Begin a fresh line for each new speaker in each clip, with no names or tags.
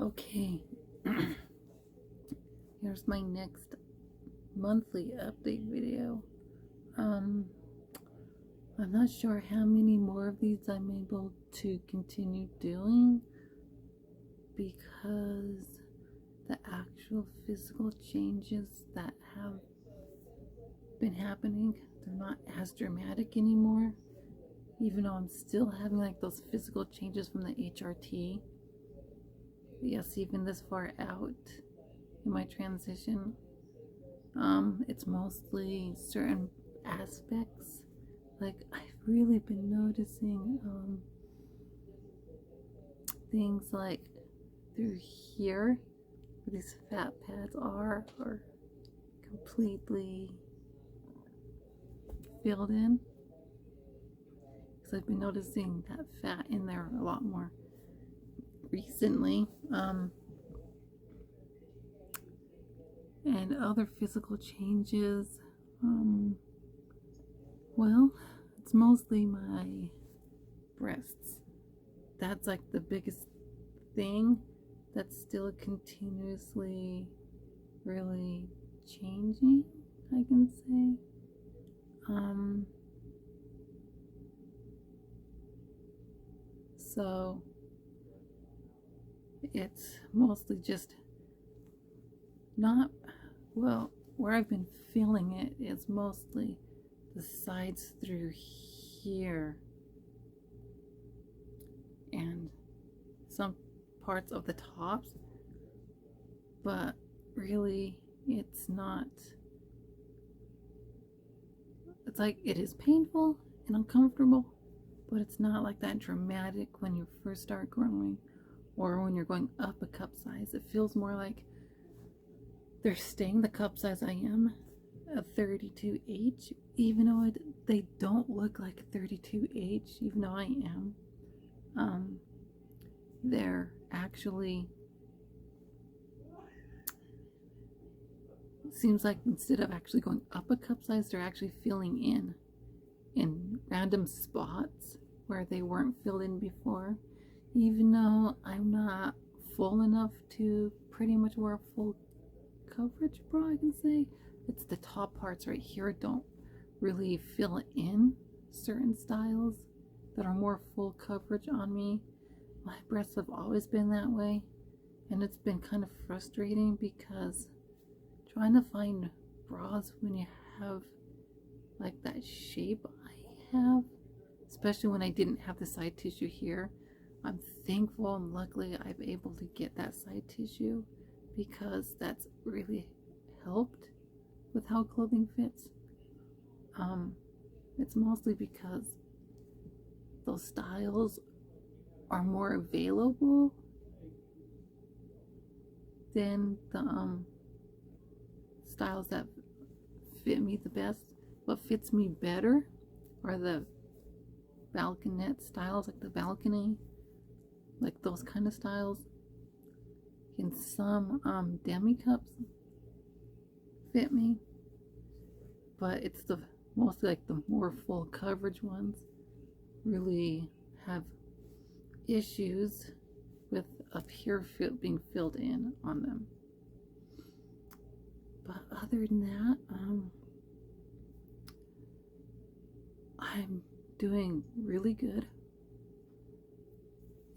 Okay, here's my next monthly update video. I'm not sure how many more of these I'm able to continue doing because the actual physical changes that have been happening, they're not as dramatic anymore, even though I'm still having like those physical changes from the HRT. Yes, even this far out in my transition, it's mostly certain aspects. Like, I've really been noticing things like through here where these fat pads are completely filled in, because I've been noticing that fat in there a lot more recently. And other physical changes, well, it's mostly my breasts. That's like the biggest thing that's still continuously really changing, I can say. So it's mostly just not, well, where I've been feeling it is mostly the sides through here and some parts of the tops, but really it's not. It's like it is painful and uncomfortable, but it's not like that dramatic when you first start growing or when you're going up a cup size. It feels more like they're staying the cup size I am, a 32H, even though they don't look like a 32H, even though I am. They're actually, seems like instead of actually going up a cup size, they're actually filling in random spots where they weren't filled in before, even though I'm not full enough to pretty much wear a full coverage bra, I can say. It's the top parts right here don't really fill in certain styles that are more full coverage on me. My breasts have always been that way, and it's been kind of frustrating because trying to find bras when you have like that shape I have, especially when I didn't have the side tissue here. I'm thankful and luckily I'm able to get that side tissue, because that's really helped with how clothing fits. It's mostly because those styles are more available than the styles that fit me the best. What fits me better are the balconette styles, like the balcony, like those kind of styles. And some demi cups fit me, but it's the mostly like the more full coverage ones really have issues with up here being filled in on them. But other than that, I'm doing really good.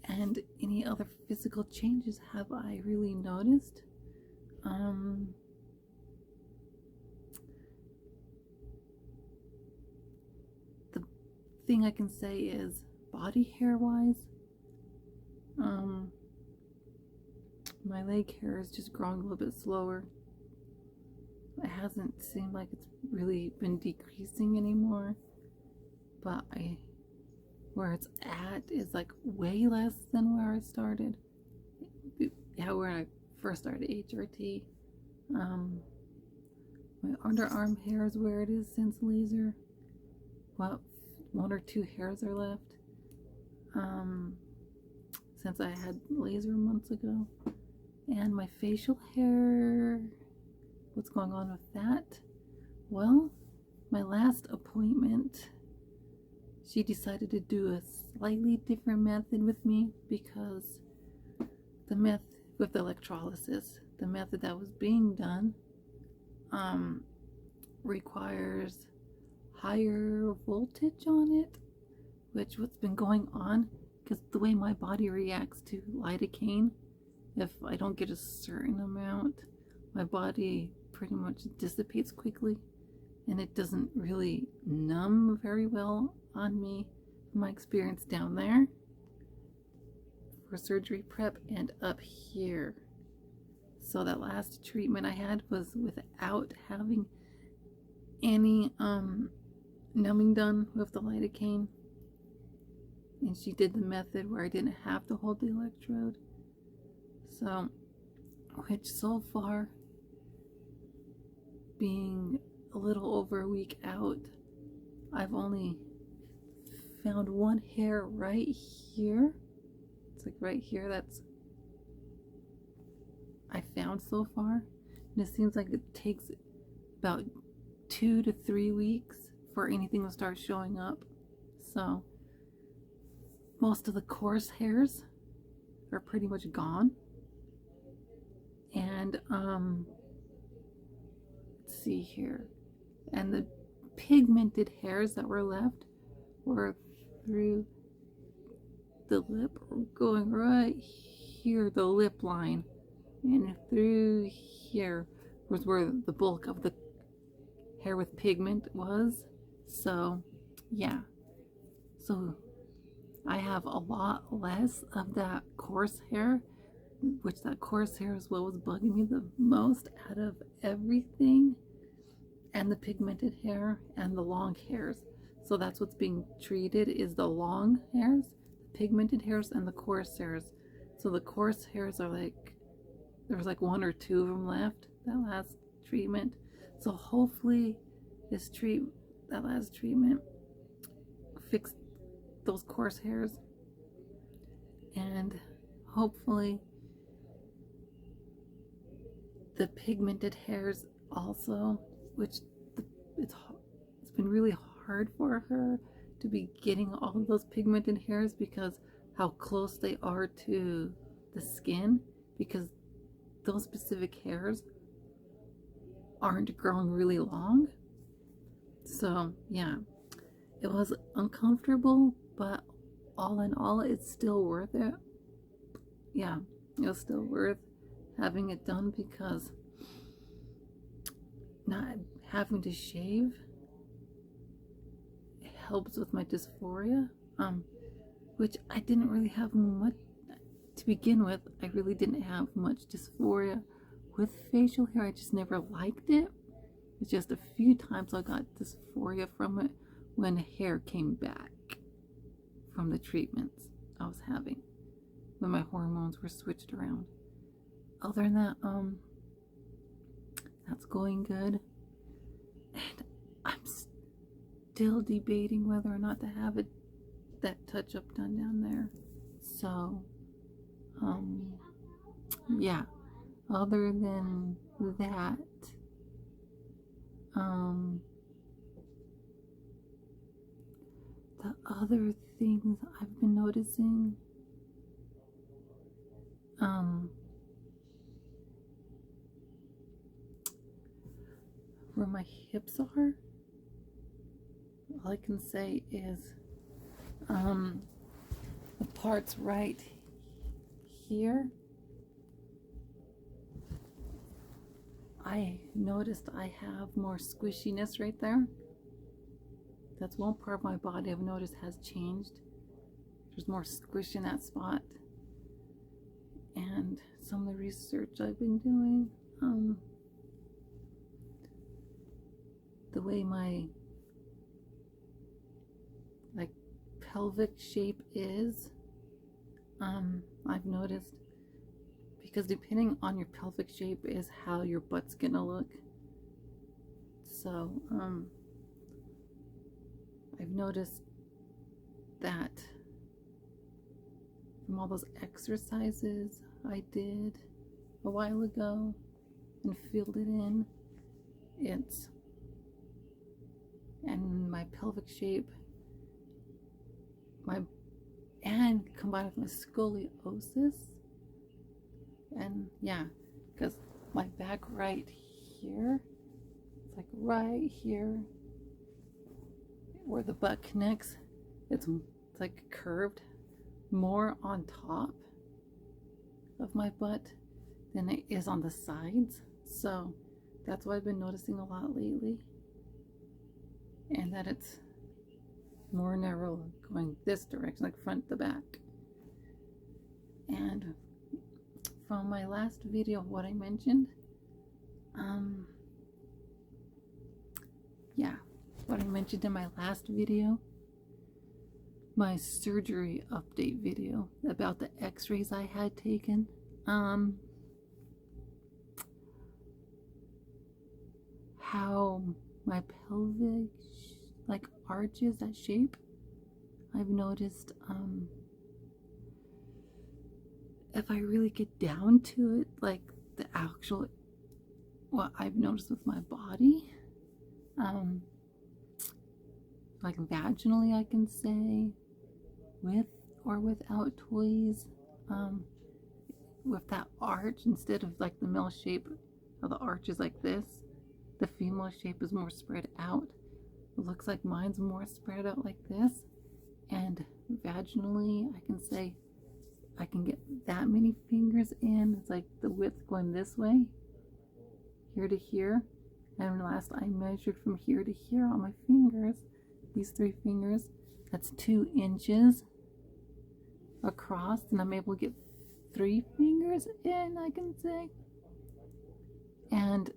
And any other physical changes have I really noticed? The thing I can say is body hair wise, my leg hair is just growing a little bit slower. It hasn't seemed like it's really been decreasing anymore, but where it's at is like way less than where I started. Yeah, where I first started HRT. My underarm hair is where it is since laser. Well, 1 or 2 hairs are left since I had laser months ago. And my facial hair, what's going on with that? Well, my last appointment, she decided to do a slightly different method with me, because the method with electrolysis. The method that was being done requires higher voltage on it, which what's been going on, because the way my body reacts to lidocaine, if I don't get a certain amount, my body pretty much dissipates quickly, and it doesn't really numb very well on me. My experience down there for surgery prep and up here. So that last treatment I had was without having any numbing done with the lidocaine, and she did the method where I didn't have to hold the electrode. So, which so far, being a little over a week out, I've only found one hair right here. It's like right here, that's I found so far, and it seems like it takes about 2 to 3 weeks for anything to start showing up. So most of the coarse hairs are pretty much gone, and let's see here, and the pigmented hairs that were left were through the lip, going right here, the lip line, and through here was where the bulk of the hair with pigment was. So yeah, so I have a lot less of that coarse hair, which that coarse hair is what was bugging me the most out of everything, and the pigmented hair and the long hairs. So that's what's being treated, is the long hairs, the pigmented hairs, and the coarse hairs. So the coarse hairs are like, there was like 1 or 2 of them left that last treatment. So hopefully that last treatment fixed those coarse hairs, and hopefully the pigmented hairs also, which it's been really hard for her to be getting all of those pigmented hairs because how close they are to the skin, because those specific hairs aren't growing really long. So yeah, it was uncomfortable, but all in all, it's still worth it. Yeah, it was still worth having it done, because not having to shave helps with my dysphoria, which I didn't really have much to begin with. I really didn't have much dysphoria with facial hair. I just never liked it. It's just a few times I got dysphoria from it when hair came back from the treatments I was having, when my hormones were switched around. Other than that, that's going good. And I'm still debating whether or not to have that touch-up done down there. So, yeah. Other than that, the other things I've been noticing, where my hips are, all I can say is, the parts right here, I noticed I have more squishiness right there. That's one part of my body I've noticed has changed. There's more squish in that spot. And some of the research I've been doing, the way my pelvic shape is, I've noticed, because depending on your pelvic shape is how your butt's gonna look. So I've noticed that from all those exercises I did a while ago and filled it in, and my pelvic shape, and combined with my scoliosis, And yeah, because my back right here, it's like right here where the butt connects, it's like curved more on top of my butt than it is on the sides. So that's what I've been noticing a lot lately, and that it's more narrow going this direction, like front to back. And from my last video of what I mentioned, yeah, what I mentioned in my last video, my surgery update video about the x-rays I had taken, how my pelvic like arches, that shape, I've noticed if I really get down to it, like the actual, what I've noticed with my body, like vaginally, I can say, with or without toys, with that arch, instead of like the male shape, how the arch is like this, the female shape is more spread out. It looks like mine's more spread out like this. And vaginally, I can say I can get that many fingers in. It's like the width going this way, here to here. And last I measured from here to here on my fingers, these 3 fingers, that's 2 inches across, and I'm able to get 3 fingers in, I can say. And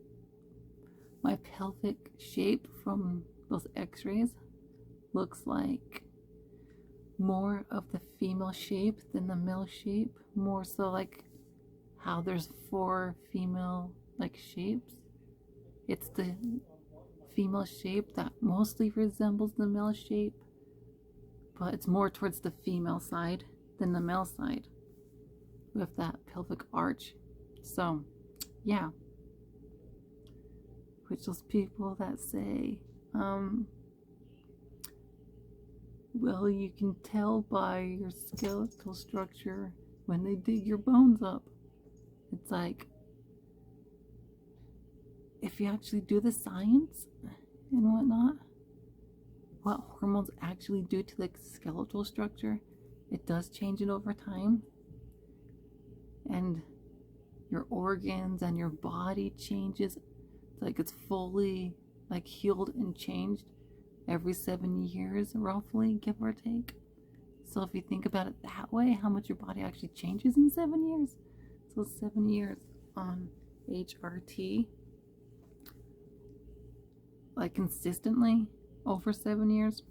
my pelvic shape from those x-rays looks like more of the female shape than the male shape, more so like how there's 4 female like shapes. It's the female shape that mostly resembles the male shape, but it's more towards the female side than the male side with that pelvic arch. So yeah, which those people that say, well, you can tell by your skeletal structure when they dig your bones up. It's like, if you actually do the science and whatnot, what hormones actually do to the skeletal structure, it does change it over time. And your organs and your body changes. It's like it's fully like healed and changed every 7 years, roughly, give or take. So if you think about it that way, how much your body actually changes in 7 years. So 7 years on HRT, like consistently over 7 years,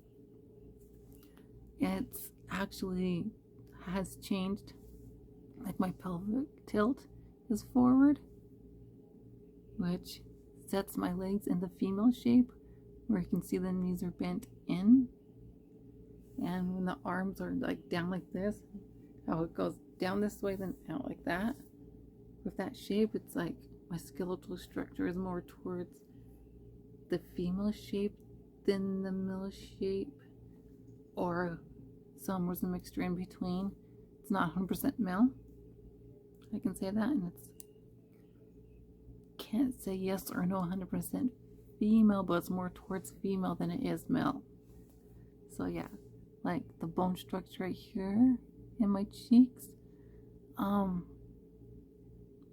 it's actually has changed. Like my pelvic tilt is forward, which sets my legs in the female shape, where you can see the knees are bent in. And when the arms are like down like this, how it goes down this way then out like that. With that shape, it's like my skeletal structure is more towards the female shape than the male shape, or somewhere a mixture in between. It's not 100% male, I can say that, and it's can't say yes or no 100% female, but it's more towards female than it is male. So yeah, like the bone structure right here in my cheeks,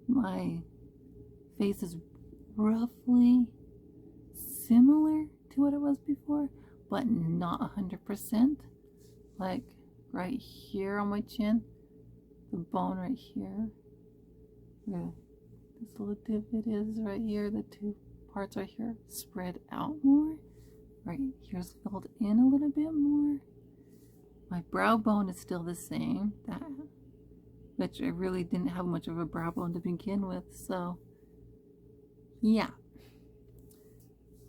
my face is roughly similar to what it was before, but not 100%. Like right here on my chin, the bone right here, where this little divot is right here, the 2 parts right here spread out more. Right here's filled in a little bit more. My brow bone is still the same, that which I really didn't have much of a brow bone to begin with. So yeah,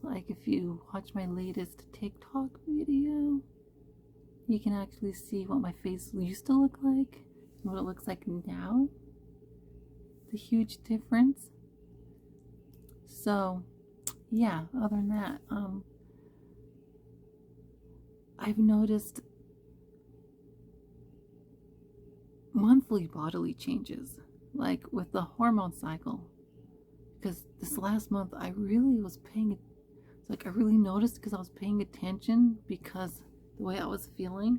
like if you watch my latest TikTok video, you can actually see what my face used to look like and what it looks like now. The huge difference. So yeah, other than that, I've noticed monthly bodily changes. like with the hormone cycle. Because this last month I really was paying, it's like I really noticed because I was paying attention, because the way I was feeling,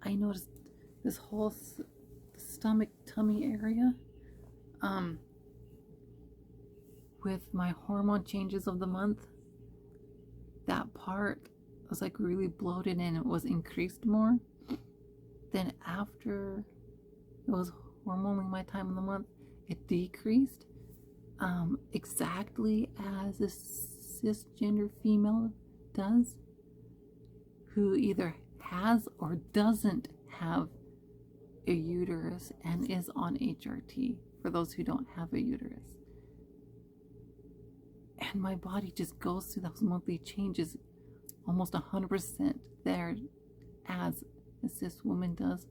I noticed this whole stomach tummy area, with my hormone changes of the month, that part was like really bloated and it was increased more. Then after it was hormonally my time of the month, it decreased, exactly as a cisgender female does, who either has or doesn't have a uterus and is on HRT, for those who don't have a uterus. And my body just goes through those monthly changes almost 100% there, as a cis woman does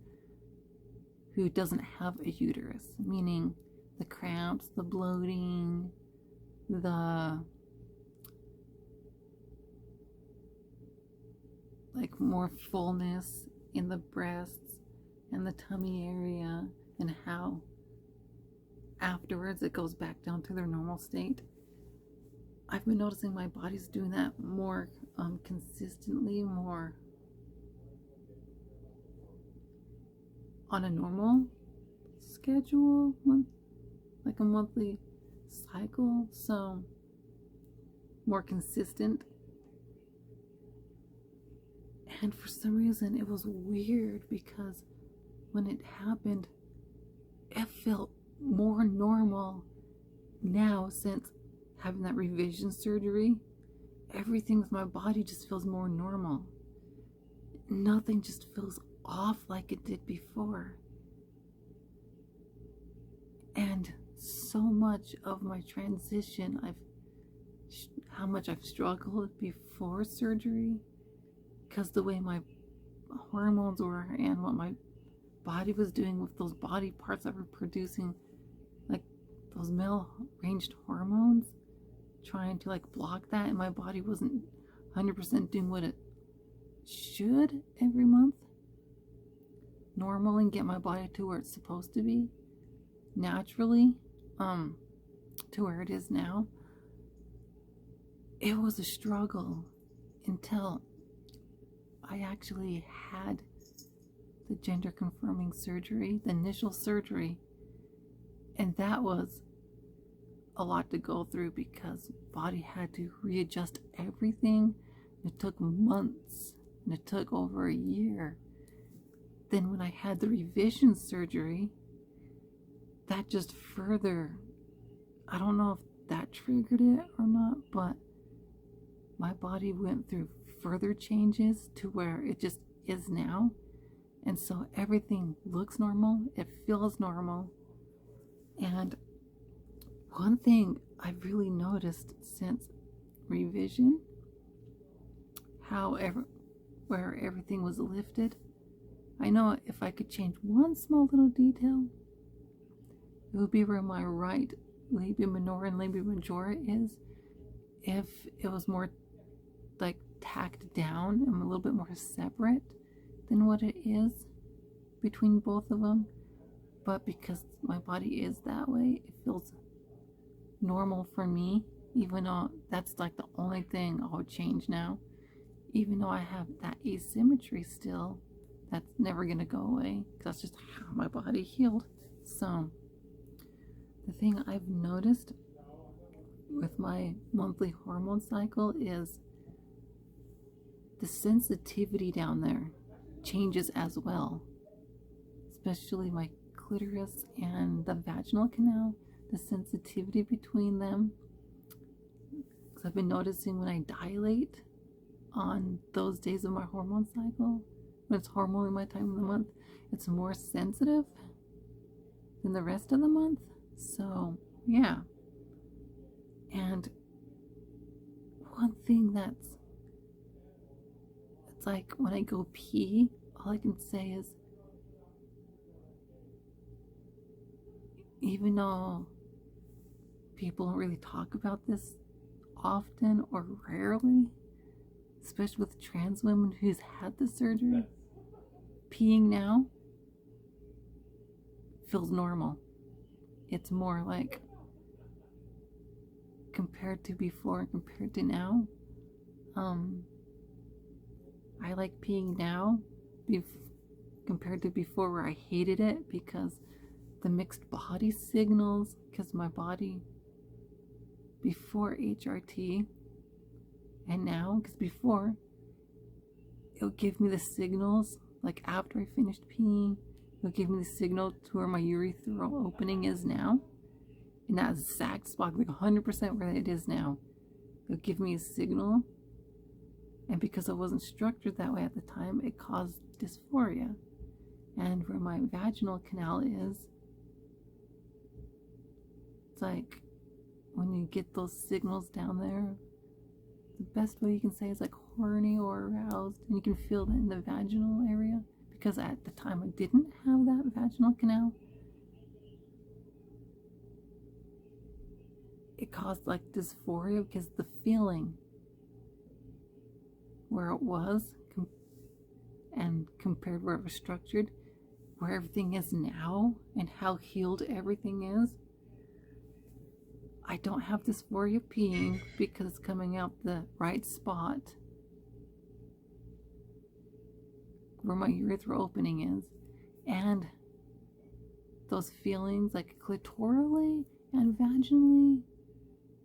who doesn't have a uterus, meaning the cramps, the bloating, the like more fullness in the breasts and the tummy area, and how afterwards it goes back down to their normal state. I've been noticing my body's doing that more consistently, more on a normal schedule, like a monthly cycle, so more consistent. And for some reason it was weird, because when it happened, it felt more normal now since having that revision surgery. Everything with my body just feels more normal. Nothing just feels off like it did before. And so much of my transition, how much I've struggled before surgery, because the way my hormones were and what my body was doing with those body parts that were producing like those male ranged hormones, trying to like block that, and my body wasn't 100% doing what it should every month normal and get my body to where it's supposed to be naturally, to where it is now. It was a struggle until I actually had the gender confirming surgery, the initial surgery, and that was a lot to go through, because body had to readjust everything. It took months, and it took over a year. Then when I had the revision surgery, that just further, I don't know if that triggered it or not, but my body went through further changes to where it just is now. And so everything looks normal, it feels normal. And one thing I've really noticed since revision, where everything was lifted, I know if I could change one small little detail, it would be where my right labia minora and labia majora is. If it was more like tacked down and a little bit more separate than what it is between both of them. But because my body is that way, it feels normal for me, even though that's like the only thing I would change now. Even though I have that asymmetry still, that's never gonna go away, because that's just how my body healed. So the thing I've noticed with my monthly hormone cycle is the sensitivity down there changes as well, especially my clitoris and the vaginal canal, the sensitivity between them. Because I've been noticing when I dilate on those days of my hormone cycle, when it's hormonally my time of the month, it's more sensitive than the rest of the month. So yeah. And one thing it's like when I go pee, all I can say is, even though people don't really talk about this often or rarely, especially with trans women who's had the surgery, peeing now feels normal. it's more like compared to before, compared to now. I like peeing now compared to before, where I hated it because the mixed body signals, because my body before HRT and now, because before it'll give me the signals, like after I finished peeing, it'll give me the signal to where my urethral opening is now, and that exact spot, like 100% where it is now. It'll give me a signal, and because I wasn't structured that way at the time, it caused dysphoria. And where my vaginal canal is, it's like when you get those signals down there, the best way you can say is like horny or aroused, and you can feel that in the vaginal area, because at the time I didn't have that vaginal canal. It caused like dysphoria because the feeling where it was and compared where it was structured, where everything is now and how healed everything is. I don't have dysphoria peeing because it's coming out the right spot where my urethral opening is. And those feelings like clitorally and vaginally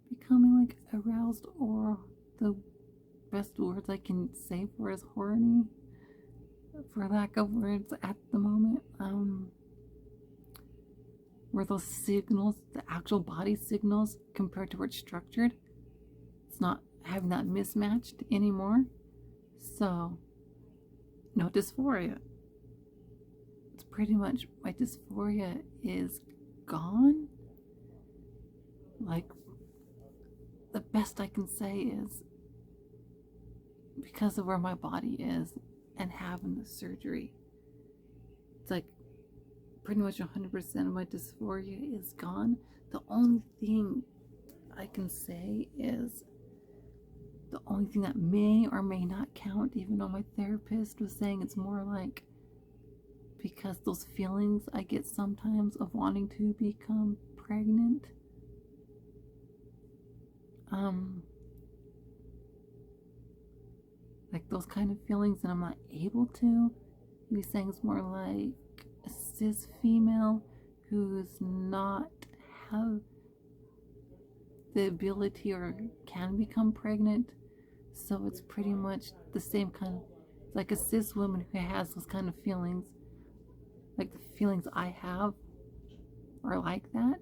becoming like aroused, or the best words I can say for is horny, for lack of words at the moment. Where those signals, the actual body signals, compared to where it's structured, it's not having that mismatched anymore. So no dysphoria. It's pretty much, my dysphoria is gone. Like, the best I can say is because of where my body is and having the surgery, it's like pretty much 100% of my dysphoria is gone. The only thing I can say is, the only thing that may or may not count, even though my therapist was saying it's more like, because those feelings I get sometimes of wanting to become pregnant, like those kind of feelings, and I'm not able to. He was saying it's more like a cis female who's not have the ability or can become pregnant. So it's pretty much the same kind of, like a cis woman who has those kind of feelings, like the feelings I have are like that.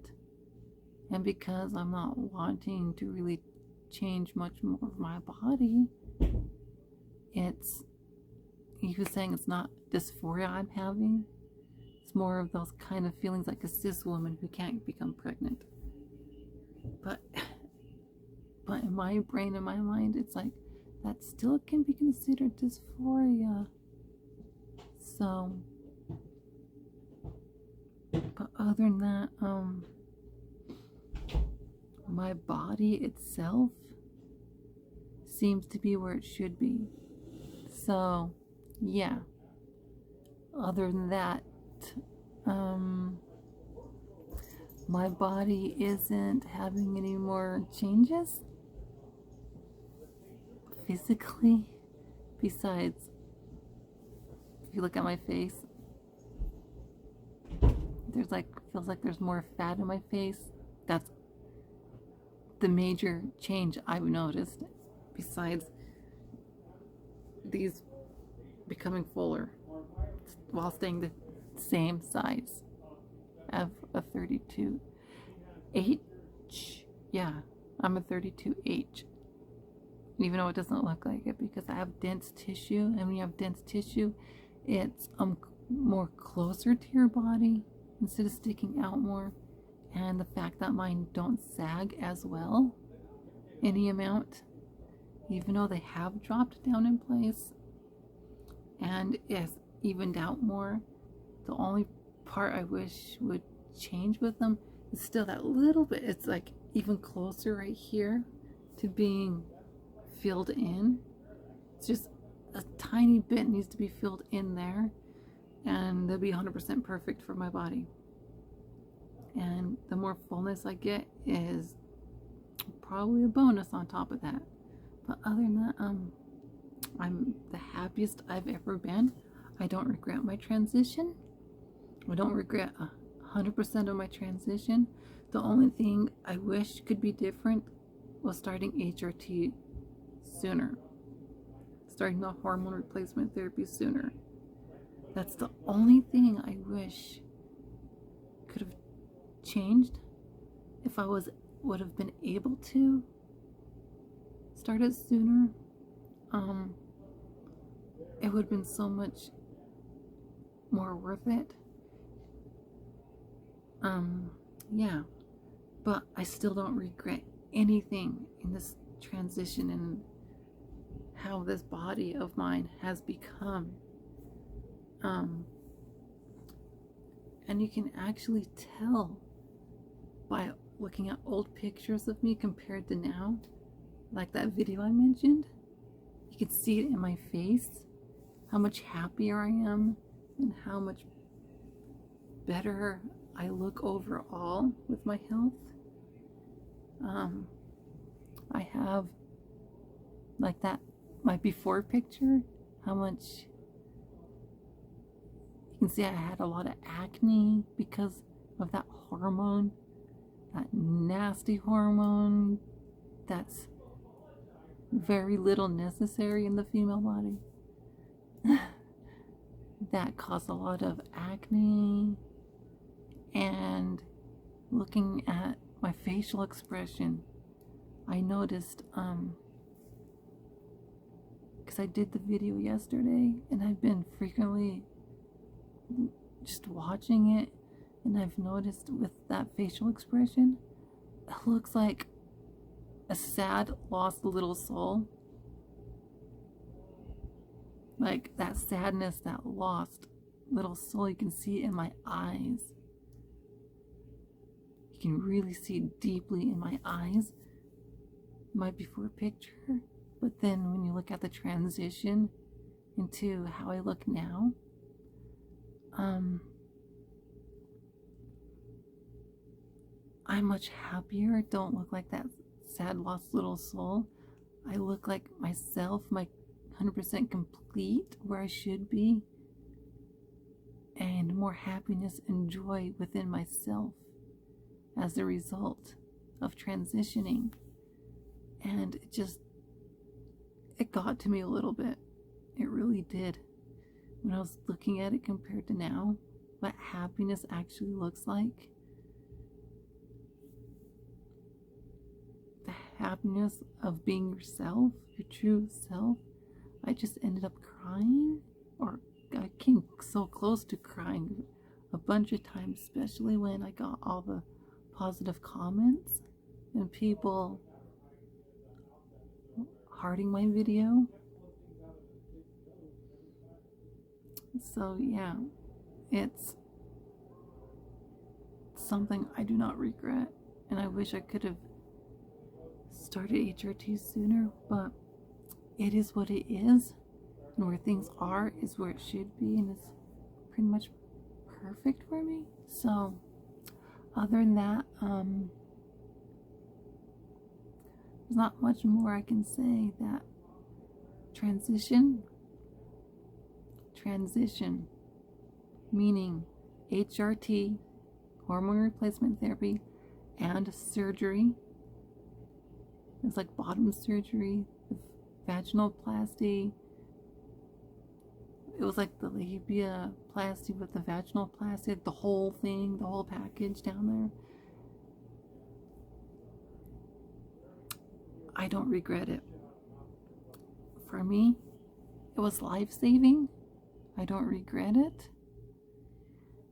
And because I'm not wanting to really change much more of my body, he was saying it's not dysphoria I'm having. It's more of those kind of feelings like a cis woman who can't become pregnant. But in my brain and my mind, it's like, that still can be considered dysphoria. So, but other than that, my body itself seems to be where it should be. So, yeah. Other than that, my body isn't having any more changes physically, besides, if you look at my face, there's like, feels like there's more fat in my face. That's the major change I've noticed, besides these becoming fuller while staying the same size of a 32H. Yeah, I'm a 32H. Even though it doesn't look like it, because I have dense tissue, and when you have dense tissue, it's more closer to your body instead of sticking out more. And the fact that mine don't sag as well any amount, even though they have dropped down in place and it's evened out more. The only part I wish would change with them is still that little bit. It's like even closer right here to being filled in. It's just a tiny bit needs to be filled in there, and they'll be 100% perfect for my body. And the more fullness I get is probably a bonus on top of that. But other than that, I'm the happiest I've ever been. I don't regret my transition. I don't regret 100% of my transition. The only thing I wish could be different was starting HRT sooner. Starting the hormone replacement therapy sooner. That's the only thing I wish could have changed. If I would have been able to start it sooner, it would have been so much more worth it. Yeah, but I still don't regret anything in this transition and how this body of mine has become. And you can actually tell by looking at old pictures of me compared to now, like that video I mentioned. You can see it in my face, how much happier I am and how much better I look overall with my health. I have like that, my before picture, how much you can see I had a lot of acne because of that hormone, that nasty hormone that's very little necessary in the female body. That caused a lot of acne. And looking at my facial expression, I noticed, because I did the video yesterday and I've been frequently just watching it, and I've noticed with that facial expression, it looks like a sad, lost little soul. Like that sadness, that lost little soul, you can see it in my eyes. You can really see deeply in my eyes, my before picture. But then when you look at the transition into how I look now, I'm much happier. I don't look like that sad lost little soul. I look like myself, my 100% complete, where I should be, and more happiness and joy within myself as a result of transitioning. And it got to me a little bit. It really did. When I was looking at it compared to now, what happiness actually looks like. The happiness of being yourself, your true self. I just ended up crying, or I came so close to crying a bunch of times, especially when I got all the positive comments and people hearting my video. So yeah, it's something I do not regret, and I wish I could have started HRT sooner, but it is what it is, and where things are is where it should be, and it's pretty much perfect for me. So other than that, there's not much more I can say. That transition, meaning HRT, hormone replacement therapy, and surgery. It's like bottom surgery, the vaginoplasty. It was like the labiaplasty with the vaginoplasty, the whole thing, the whole package down there. I don't regret it. For me, it was life-saving. I don't regret it.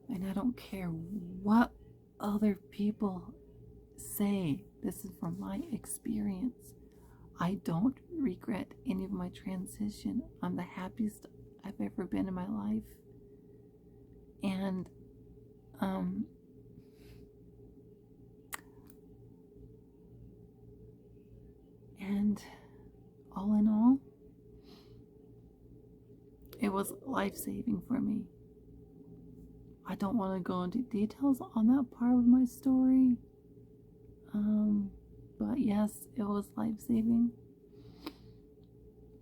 And I don't care what other people say. This is from my experience. I don't regret any of my transition. I'm the happiest I've ever been in my life. And all in all, it was life-saving for me. I don't want to go into details on that part of my story. But yes, it was life-saving.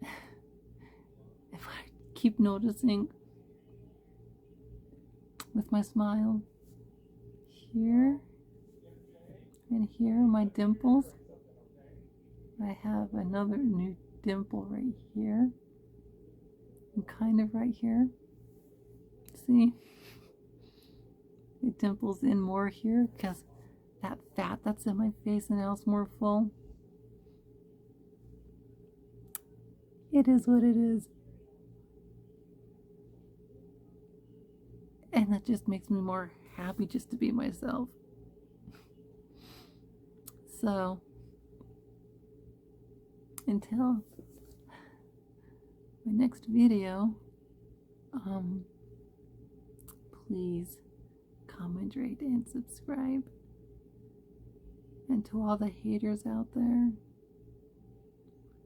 If I keep noticing with my smile here and here, my dimples, I have another new dimple right here and kind of right here. See? It dimples in more here because that fat that's in my face and now it's more full. It is what it is. And that just makes me more happy just to be myself. So, until my next video, please comment, rate, and subscribe. And to all the haters out there,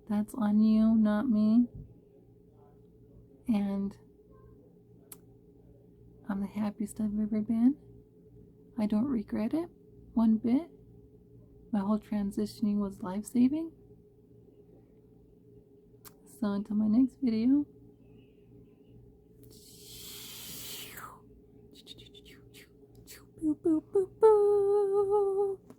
that's on you, not me. And I'm the happiest I've ever been. I don't regret it one bit. My whole transitioning was life-saving. So until my next video, boop, boop, boop, boop.